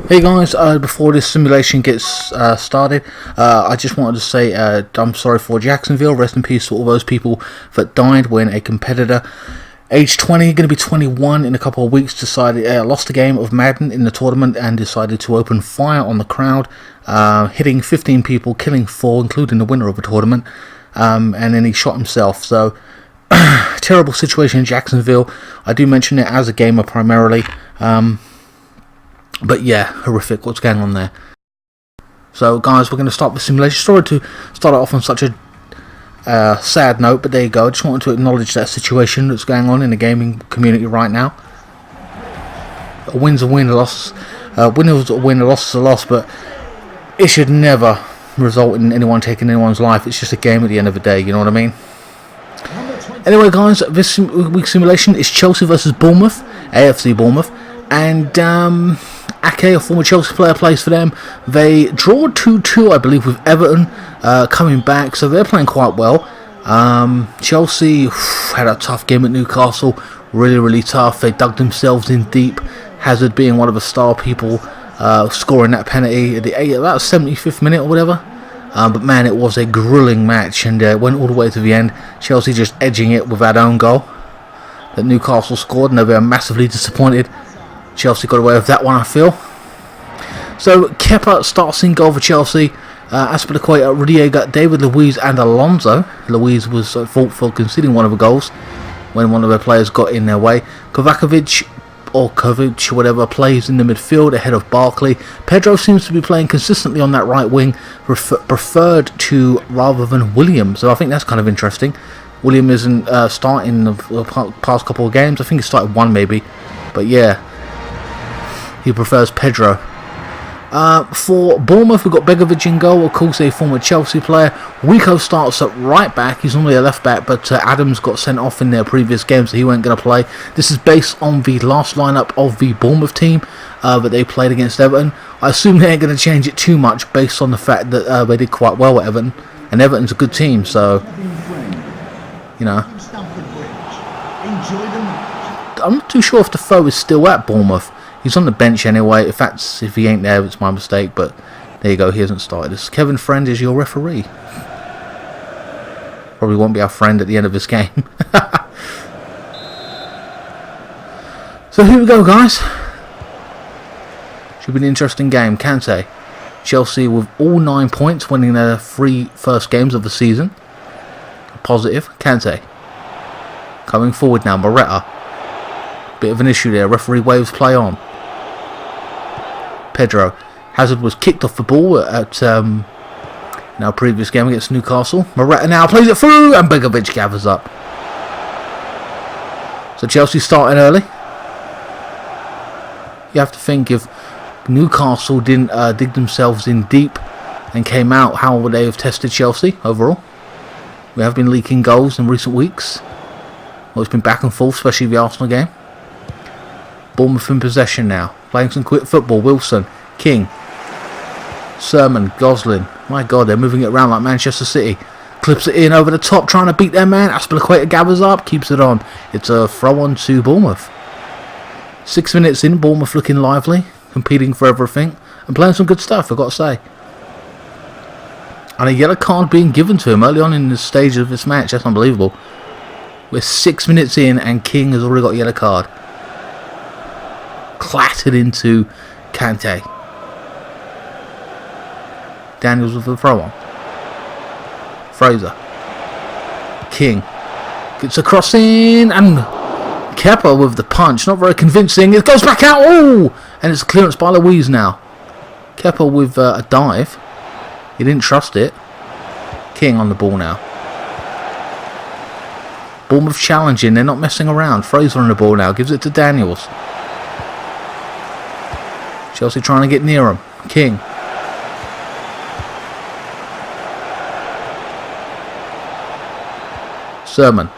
Hey guys, before this simulation gets started, I just wanted to say I'm sorry for Jacksonville. Rest in peace to all those people that died when a competitor, age 20, going to be 21 in a couple of weeks, decided lost a game of Madden in the tournament and decided to open fire on the crowd, hitting 15 people, killing 4, including the winner of the tournament, and then he shot himself. So, terrible situation in Jacksonville. I do mention it as a gamer primarily. But yeah, horrific what's going on there. So guys, we're going to start the simulation. Sorry to start it off on such a sad note, but there you go. I just wanted to acknowledge that situation that's going on in the gaming community right now. A win's a win, a loss. Win is a win, a loss is a loss, but it should never result in anyone taking anyone's life. It's just a game at the end of the day, you know what I mean? Anyway guys, this week's simulation is Chelsea versus Bournemouth, AFC Bournemouth, and Ake, a former Chelsea player, plays for them. They draw 2-2, I believe, with Everton coming back, so they're playing quite well. Chelsea had a tough game at Newcastle, really tough. They dug themselves in deep, Hazard being one of the star people, scoring that penalty at about 75th minute or whatever. But man, it was a grueling match, and went all the way to the end. Chelsea just edging it with that own goal that Newcastle scored, and they were massively disappointed. Chelsea got away with that one, I feel. So Kepa starts in goal for Chelsea. Aspilicueta, Rudiger, David Luiz and Alonso. Luiz was at fault for conceding one of the goals when one of their players got in their way. Kovacic, or Kovic, whatever, plays in the midfield ahead of Barkley. Pedro seems to be playing consistently on that right wing, preferred to rather than William. So I think that's kind of interesting. William isn't starting the past couple of games. I think he started one maybe. But yeah, he prefers Pedro. For Bournemouth, we've got Begovic in goal, of course, a former Chelsea player. Rico starts at right back. He's normally a left back, but Adams got sent off in their previous game, so he weren't going to play. This is based on the last lineup of the Bournemouth team that they played against Everton. I assume they ain't going to change it too much based on the fact that they did quite well at Everton, and Everton's a good team, so you know. I'm not too sure if Defoe is still at Bournemouth. He's on the bench anyway. If he ain't there, it's my mistake. But there you go. He hasn't started. This Kevin Friend is your referee. Probably won't be our friend at the end of this game. So here we go, guys. Should be an interesting game. Kante, Chelsea with all 9 points, winning their 3 first games of the season. Positive. Kante coming forward now. Moreta. Bit of an issue there. Referee waves play on. Pedro. Hazard was kicked off the ball at our previous game against Newcastle. Moreta now plays it through, and Begovic gathers up. So Chelsea starting early. You have to think, if Newcastle didn't dig themselves in deep and came out, how would they have tested Chelsea overall? We have been leaking goals in recent weeks. Well, it's been back and forth, especially the Arsenal game. Bournemouth in possession now. Playing some quick football. Wilson, King, Sermon, Goslin. My God, they're moving it around like Manchester City. Clips it in over the top, trying to beat their man. Aspilicueta gathers up, keeps it on. It's a throw on to Bournemouth. 6 minutes in, Bournemouth looking lively, competing for everything, and playing some good stuff, I've got to say. And a yellow card being given to him early on in the stage of this match. That's unbelievable. We're 6 minutes in, and King has already got a yellow card. Clattered into Kante. Daniels with the throw on. Fraser. King gets a cross in, and Kepa with the punch. Not very convincing. It goes back out. Oh! And it's a clearance by Luiz now. Kepa with a dive. He didn't trust it. King on the ball now. Bournemouth challenging. They're not messing around. Fraser on the ball now. Gives it to Daniels. Chelsea trying to get near him. King. Sermon.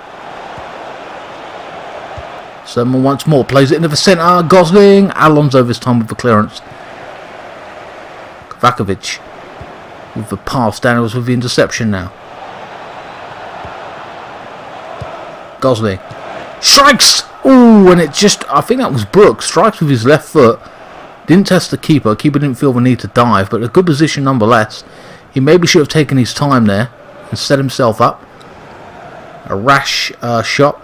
Sermon once more. Plays it into the centre. Gosling. Alonso this time with the clearance. Kovacic with the pass. Daniels with the interception now. Gosling. Strikes! Ooh, and it just... I think that was Brooks. Strikes with his left foot. Didn't test the keeper. Keeper didn't feel the need to dive, but a good position nonetheless. He maybe should have taken his time there and set himself up. A rash shot.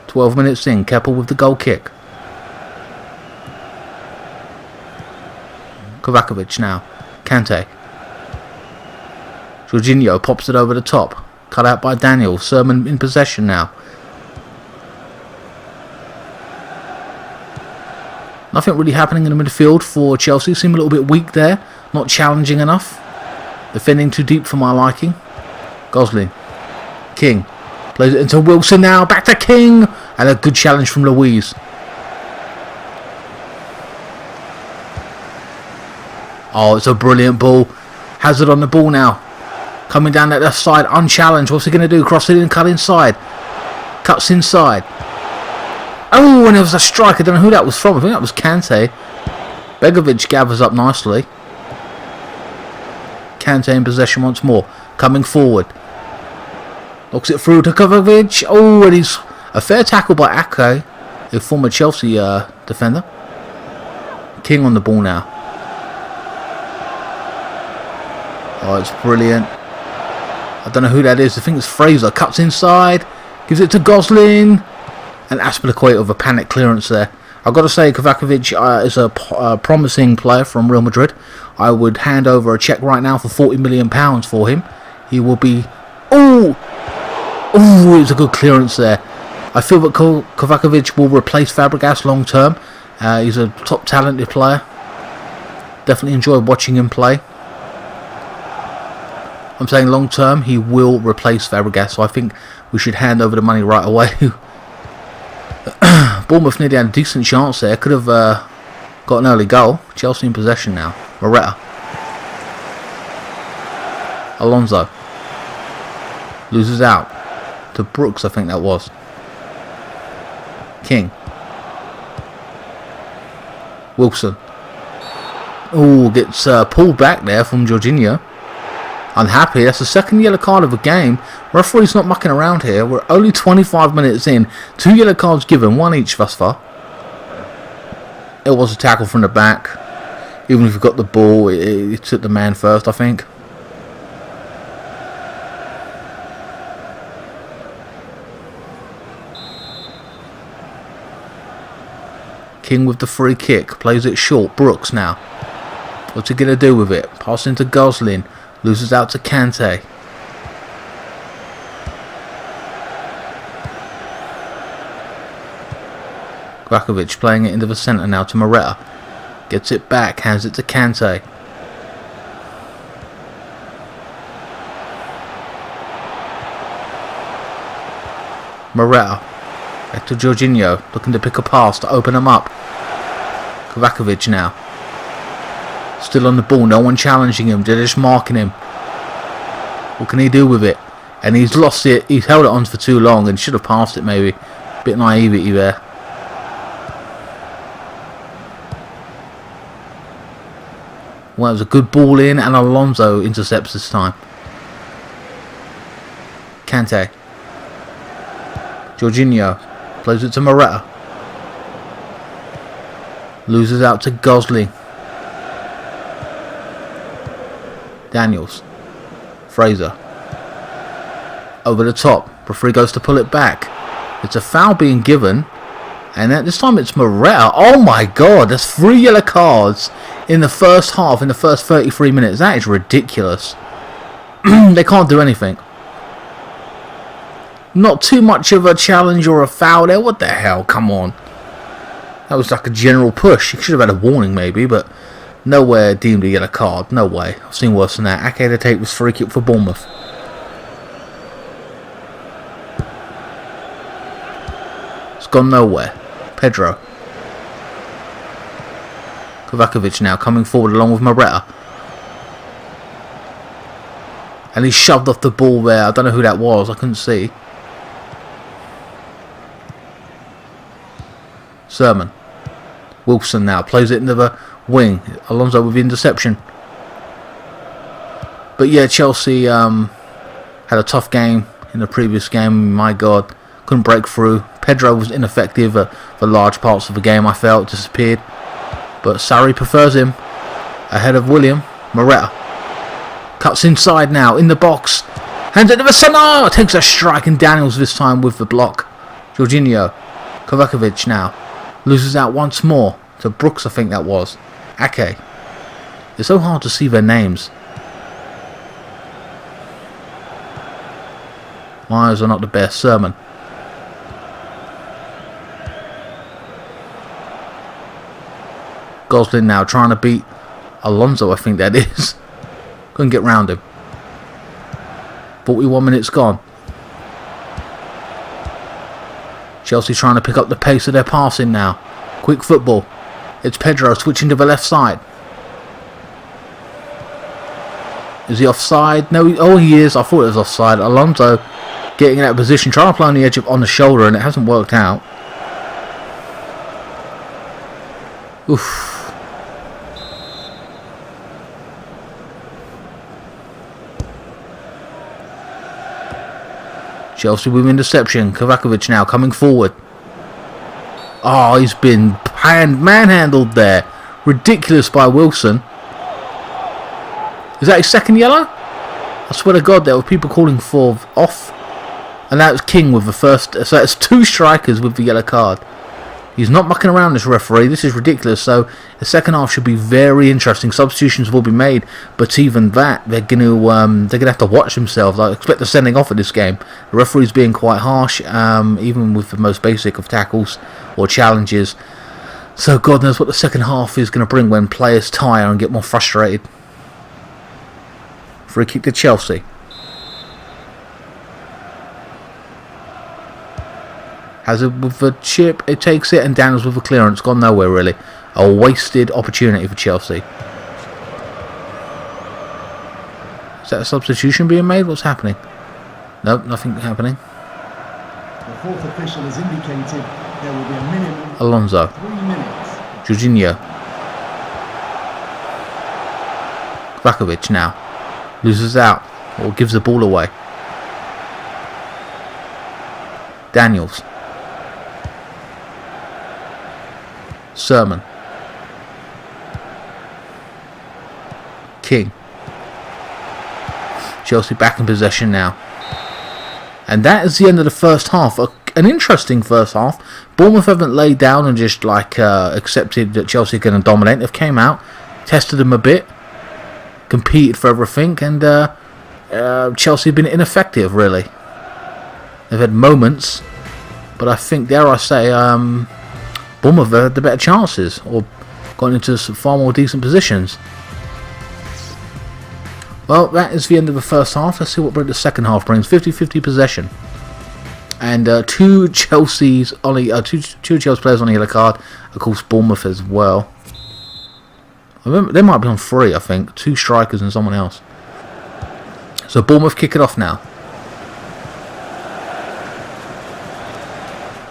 "12 minutes in, Keppel with the goal kick. Kovacevic now. Kante. Jorginho pops it over the top. Cut out by Daniel. Sermon in possession now. Nothing really happening in the midfield for Chelsea. Seem a little bit weak there. Not challenging enough. Defending too deep for my liking. Gosling. King. Plays it into Wilson now. Back to King. And a good challenge from Luiz. Oh, it's a brilliant ball. Hazard on the ball now. Coming down that left side, unchallenged. What's he going to do? Cross it in, cut inside. Cuts inside. Oh, and it was a strike. I don't know who that was from. I think that was Kante. Begovic gathers up nicely. Kante in possession once more. Coming forward. Knocks it through to Kovacevic. Oh, and he's a fair tackle by Ake, a former Chelsea defender. King on the ball now. Oh, it's brilliant. I don't know who that is. I think it's Fraser. Cuts inside. Gives it to Gosling. And Azpilicueta with a panic clearance there. I've got to say, Kovacevic is a promising player from Real Madrid. I would hand over a cheque right now for £40 million for him. He will be... Oh! Oh, it was a good clearance there. I feel that Kovacevic will replace Fabregas long term. He's a top talented player. Definitely enjoy watching him play. I'm saying long term he will replace Fabregas, so I think we should hand over the money right away. Bournemouth nearly had a decent chance there. Could have got an early goal. Chelsea in possession now. Moretta. Alonso. Loses out. To Brooks, I think that was. King. Wilson. Oh, gets pulled back there from Jorginho. Unhappy. That's the second yellow card of the game. Referee's not mucking around here. We're only 25 minutes in. 2 yellow cards given, 1 each thus far. It was a tackle from the back. Even if you got the ball, it took the man first, I think. King with the free kick. Plays it short. Brooks now. What's he going to do with it? Passing to Gosling. Loses out to Kante. Kovacevic playing it into the centre now to Moretta. Gets it back. Hands it to Kante. Moretta. Back to Jorginho. Looking to pick a pass to open them up. Kovacevic now. Still on the ball, no one challenging him, they're just marking him. What can he do with it? And he's lost it, he's held it on for too long and should have passed it maybe. Bit naivety there. Well, it was a good ball in and Alonso intercepts this time. Kante. Jorginho plays it to Moretta. Loses out to Gosling. Daniels. Fraser. Over the top. Referee goes to pull it back. It's a foul being given. And this time it's Moretta. Oh my god. There's 3 yellow cards in the first half. In the first 33 minutes. That is ridiculous. They can't do anything. Not too much of a challenge or a foul there. What the hell? Come on. That was like a general push. He should have had a warning maybe. But nowhere deemed a yellow card. No way. I've seen worse than that. Ake to take this free kick for Bournemouth. It's gone nowhere. Pedro. Kovacevic now coming forward along with Moretta. And he shoved off the ball there. I don't know who that was. I couldn't see. Sermon. Wilson now plays it into the wing. Alonso with the interception. But yeah, Chelsea had a tough game. in the previous game. My God, couldn't break through. Pedro was ineffective for large parts of the game, I felt, disappeared. But Sarri prefers him ahead of William. Moretta cuts inside now, in the box. Hands it to the centre! Takes a strike, and Daniels this time with the block. Jorginho. Kovacevic now. Loses out once more to Brooks, I think that was. Ake. It's so hard to see their names. My eyes are not the best. Sermon. Goslin now trying to beat Alonso, I think that is. Couldn't get round him. 41 minutes gone. Chelsea trying to pick up the pace of their passing now. Quick football. It's Pedro switching to the left side. Is he offside? No, he is. I thought it was offside. Alonso getting in that position, trying to play on the edge on the shoulder, and it hasn't worked out. Oof. Chelsea with interception. Kovacevic now coming forward. Oh, he's been manhandled there. Ridiculous by Wilson. Is that his second yellow? I swear to God, there were people calling for off. And that was King with the first. So it's 2 strikers with the yellow card. He's not mucking around, this referee. This is ridiculous. So the second half should be very interesting. Substitutions will be made, but even that, they're gonna have to watch themselves. I expect the sending off of this game. The referee's being quite harsh, even with the most basic of tackles or challenges. So God knows what the second half is going to bring when players tire and get more frustrated. Free kick to Chelsea. Hazard with the chip, it takes it, and Daniels with the clearance. Gone nowhere really. A wasted opportunity for Chelsea. Is that a substitution being made? What's happening? Nope, nothing happening. The fourth official has indicated there will be a minimum Alonso. 3 minutes. Jorginho. Kovacevic now. Loses out, or gives the ball away. Daniels. Sermon. King. Chelsea back in possession now. And that is the end of the first half. An interesting first half. Bournemouth haven't laid down and just accepted that Chelsea are going to dominate. They've came out, tested them a bit, competed for everything, and Chelsea have been ineffective really. They've had moments, but I think, dare I say, Bournemouth had the better chances, or got into some far more decent positions. Well, that is the end of the first half. Let's see what the second half brings. 50-50 possession. And two Chelsea players on the yellow card. Of course, Bournemouth as well. They might be on 3, I think. 2 strikers and someone else. So Bournemouth kick it off now.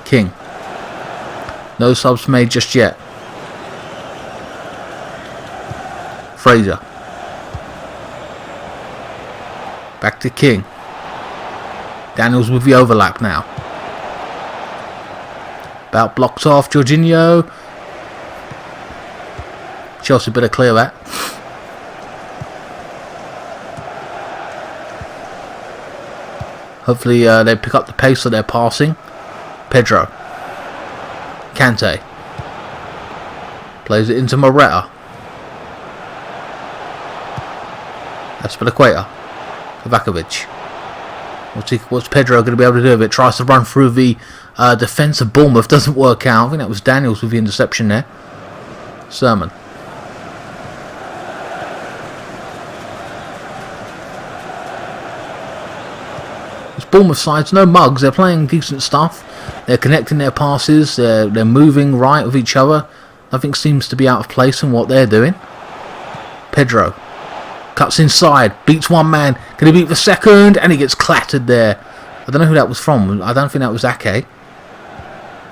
King. No subs made just yet. Fraser. Back to King. Daniels with the overlap now. About blocks off. Jorginho. Chelsea better clear that. Hopefully they pick up the pace of their passing. Pedro. Kante. Plays it into Moretta. Aspilicueta. Kovacevic. What's Pedro going to be able to do with it? Tries to run through the defence of Bournemouth. Doesn't work out. I think that was Daniels with the interception there. Sermon. It's Bournemouth sides, no mugs. They're playing decent stuff. They're connecting their passes. They're moving right with each other. Nothing seems to be out of place in what they're doing. Pedro. Cuts inside, beats one man. Can he beat the second? And he gets clattered there. I don't know who that was from. I don't think that was Ake.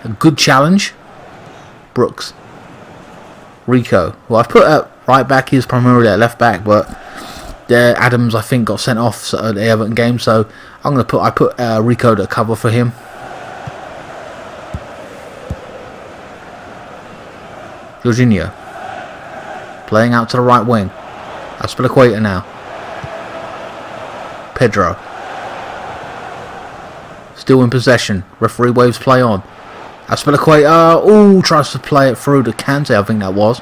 A good challenge. Brooks. Rico. Well, I've put at right back. He's primarily at left back, but Adams, I think, got sent off at the Everton game, so I put Rico to cover for him. Jorginho playing out to the right wing. Aspilicueta now. Pedro still in possession. Referee waves play on. Aspilicueta, tries to play it through to Kante, I think that was.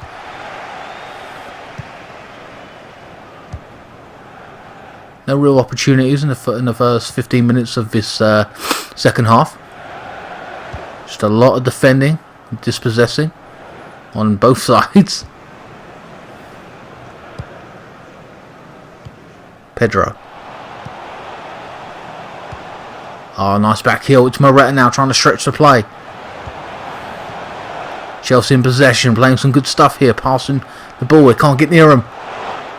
No real opportunities in the first 15 minutes of this second half. Just a lot of defending, dispossessing on both sides. Pedro. Oh, nice back heel. It's Moretta now trying to stretch the play. Chelsea in possession, playing some good stuff here, passing the ball. They can't get near him.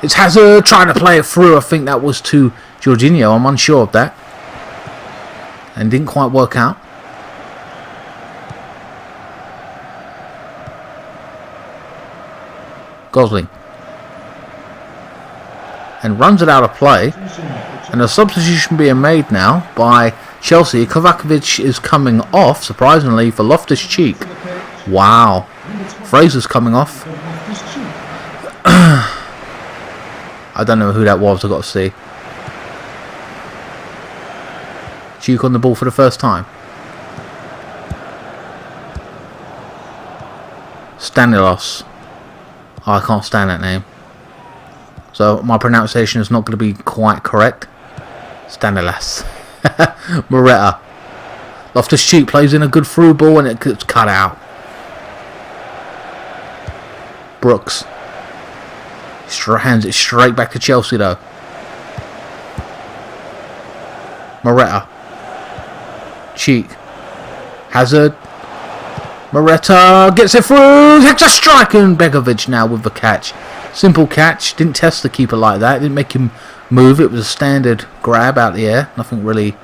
It's Hazard trying to play it through. I think that was to Jorginho. I'm unsure of that. And didn't quite work out. Gosling. And runs it out of play. And a substitution being made now by Chelsea. Kovacic is coming off, surprisingly, for Loftus-Cheek. Wow. Fraser's coming off. I don't know who that was, I've got to see. Cheek on the ball for the first time. Stanilos. Oh, I can't stand that name. So my pronunciation is not going to be quite correct. Stanilas. Moretta. Loftus-Cheek plays in a good through ball and it gets cut out. Brooks. Hands it straight back to Chelsea though. Moretta. Cheek. Hazard. Moretta gets it through. Hits a strike and Begovic now with the catch. Simple catch. Didn't test the keeper like that. Didn't make him move. It was a standard grab out the air. Nothing really.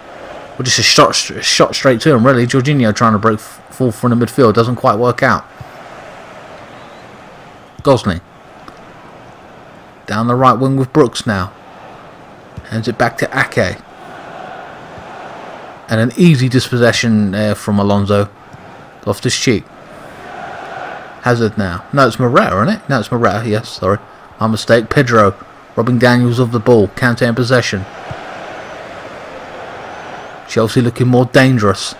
Well, just a shot straight to him really. Jorginho trying to break full from the midfield. Doesn't quite work out. Gosling. Down the right wing with Brooks now. Hands it back to Ake. And an easy dispossession there from Alonso. Loftus-Cheek. Hazard now. No, it's Moretta, isn't it? No, it's Moretta. Yes, sorry. My mistake. Pedro robbing Daniels of the ball. Kante in possession. Chelsea looking more dangerous.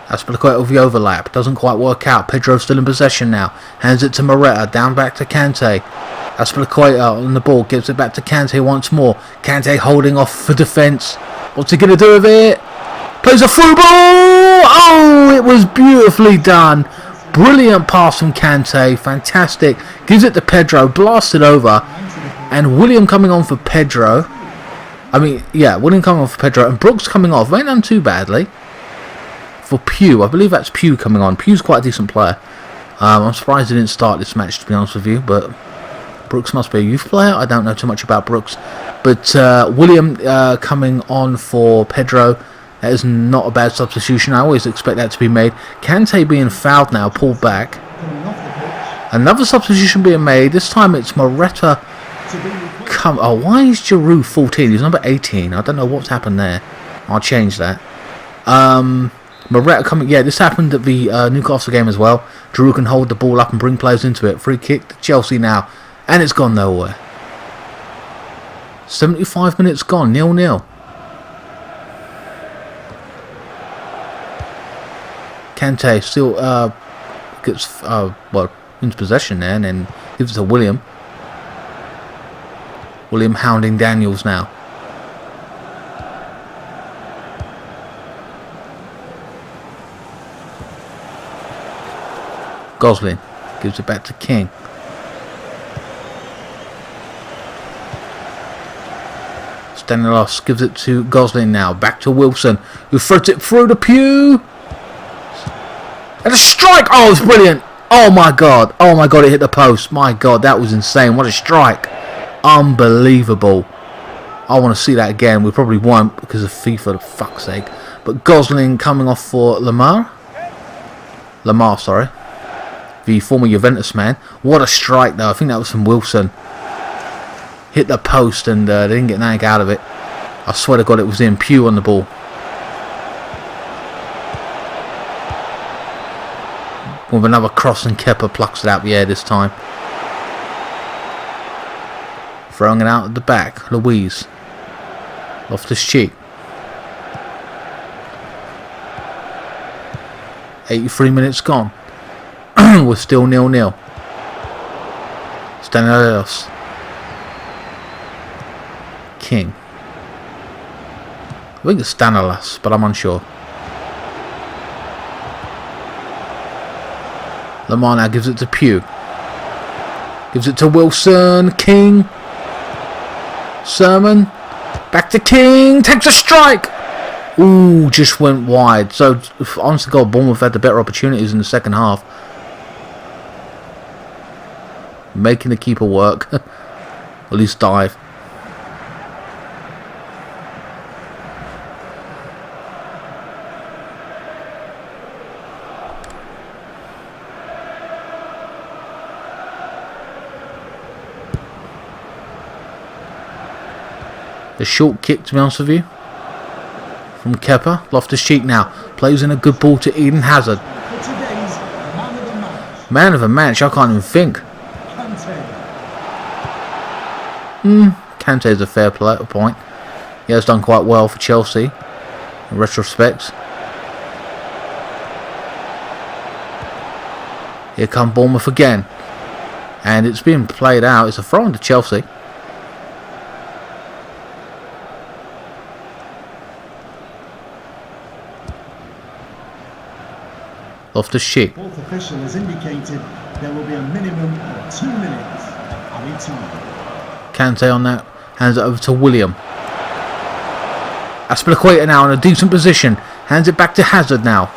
Aspilicueta with the overlap. Doesn't quite work out. Pedro still in possession now. Hands it to Moretta. Down back to Kante. Aspilicueta on the ball. Gives it back to Kante once more. Kante holding off for defence. What's he going to do with it? Plays a through ball. Oh, it was beautifully done. Brilliant pass from Kante. Fantastic. Gives it to Pedro. Blasted over. And William coming on for Pedro. William coming on for Pedro. And Brooks coming off. Ain't done too badly. For Pugh. I believe that's Pugh coming on. Pugh's quite a decent player. I'm surprised he didn't start this match, to be honest with you. But Brooks must be a youth player. I don't know too much about Brooks. But William coming on for Pedro. That is not a bad substitution. I always expect that to be made. Kante being fouled now, pulled back. Another substitution being made. This time it's Moretta. Why is Giroud 14? He's number 18. I don't know what's happened there. I'll change that. Moretta coming. Yeah, this happened at the Newcastle game as well. Giroud can hold the ball up and bring players into it. Free kick to Chelsea now. And it's gone nowhere. 75 minutes gone. 0-0. Kante still gets into possession there and then gives it to William. William hounding Daniels now. Gosling gives it back to King. Stanilos gives it to Gosling now. Back to Wilson, who throws it through the Pugh. And a strike! Oh, it's brilliant! Oh my god! Oh my god, it hit the post. My god, that was insane. What a strike! Unbelievable. I want to see that again. We probably won't because of FIFA, for fuck's sake. But Gosling coming off for Lamar, sorry. The former Juventus man. What a strike though. I think that was from Wilson. hit the post and they didn't get anything out of it. I swear to God, it was in. Pugh on the ball. With another cross, and Kepa plucks it out the air this time. Throwing it out at the back. Louise. Loftus-Cheek. 83 minutes gone. We're still 0-0. Stanislaus. King. I think it's Stanislaus, but I'm unsure. Lamar now gives it to Pugh. Gives it to Wilson. King. Sermon. Back to King. Takes a strike. Ooh, just went wide. So, honest to God, Bournemouth had the better opportunities in the second half. Making the keeper work. At least dive. The short kick, to be honest with you, from Kepa. Loftus-Cheek now plays in a good ball to Eden Hazard. Man of the match, I can't even think. Kante's a fair point. He has done quite well for Chelsea in retrospect. Here come Bournemouth again, and it's being played out. It's a throw into Chelsea. Loftus-Cheek. Fourth official has indicated there will be a minimum of 2 minutes of added time. Kante on that. Hands it over to William. Aspilicueta now in a decent position. Hands it back to Hazard now.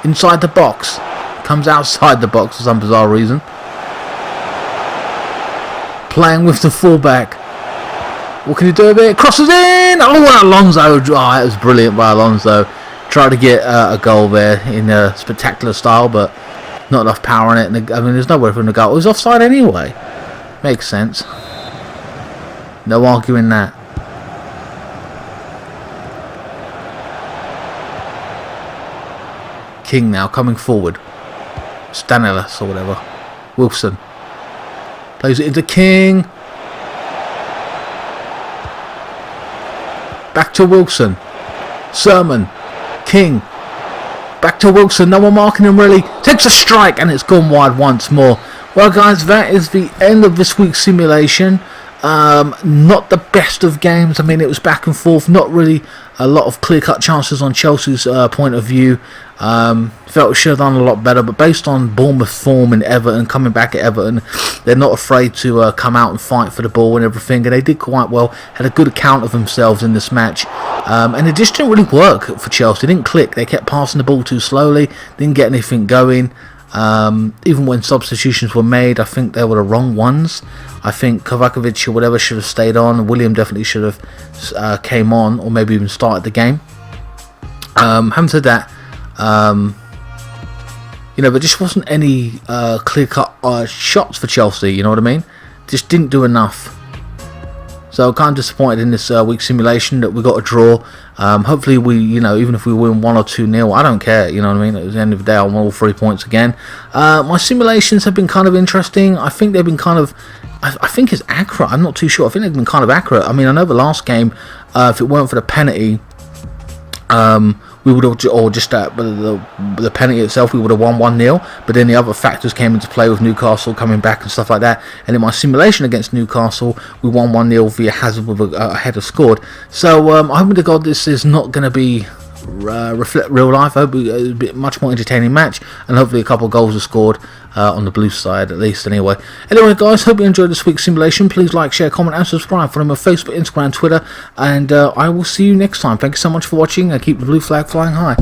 Inside the box. Comes outside the box for some bizarre reason. Playing with the fullback. What can he do with it? Crosses in! Oh, Alonso. Oh, that was brilliant by Alonso. Tried to get a goal there in a spectacular style, but not enough power in it. I mean, there's nowhere for him to go. It was offside anyway. Makes sense. No arguing that. King now coming forward. Stanislaus or whatever. Wilson. Plays it into King. Back to Wilson. Sermon. King. Back to Wilson. No one marking him really. Takes a strike and it's gone wide once more. Well guys, that is the end of this week's simulation. Not the best of games. I mean, it was back and forth. Not really a lot of clear-cut chances on Chelsea's point of view. Felt it should have done a lot better, but based on Bournemouth form and Everton, coming back at Everton, they're not afraid to come out and fight for the ball and everything, and they did quite well. Had a good account of themselves in this match, and it just didn't really work for Chelsea. It didn't click. They kept passing the ball too slowly, didn't get anything going. Even when substitutions were made, I think they were the wrong ones. I think Kovacevic or whatever should have stayed on. William definitely should have came on, or maybe even started the game. Having said that, there just wasn't any clear-cut shots for Chelsea. You know what I mean? Just didn't do enough. So kind of disappointed in this week's simulation that we got a draw. Hopefully we, even if we win 1 or 2-0, I don't care. You know what I mean? At the end of the day, I want all 3 points again. My simulations have been kind of interesting. I think they've been kind of, I think it's accurate. I'm not too sure. I think they've been kind of accurate. I mean, I know the last game, if it weren't for the penalty, we would have, or just the penalty itself, we would have won 1-0. But then the other factors came into play with Newcastle coming back and stuff like that. And in my simulation against Newcastle, we won 1-0 via Hazard with a header scored. So I'm hoping to God this is not going to be reflect real life. I hope it'll be a much more entertaining match, and hopefully a couple of goals are scored on the blue side at least. Anyway guys, hope you enjoyed this week's simulation. Please like, share, comment and subscribe. Follow me on Facebook, Instagram, Twitter, and I will see you next time. Thank you so much for watching, and keep the blue flag flying high.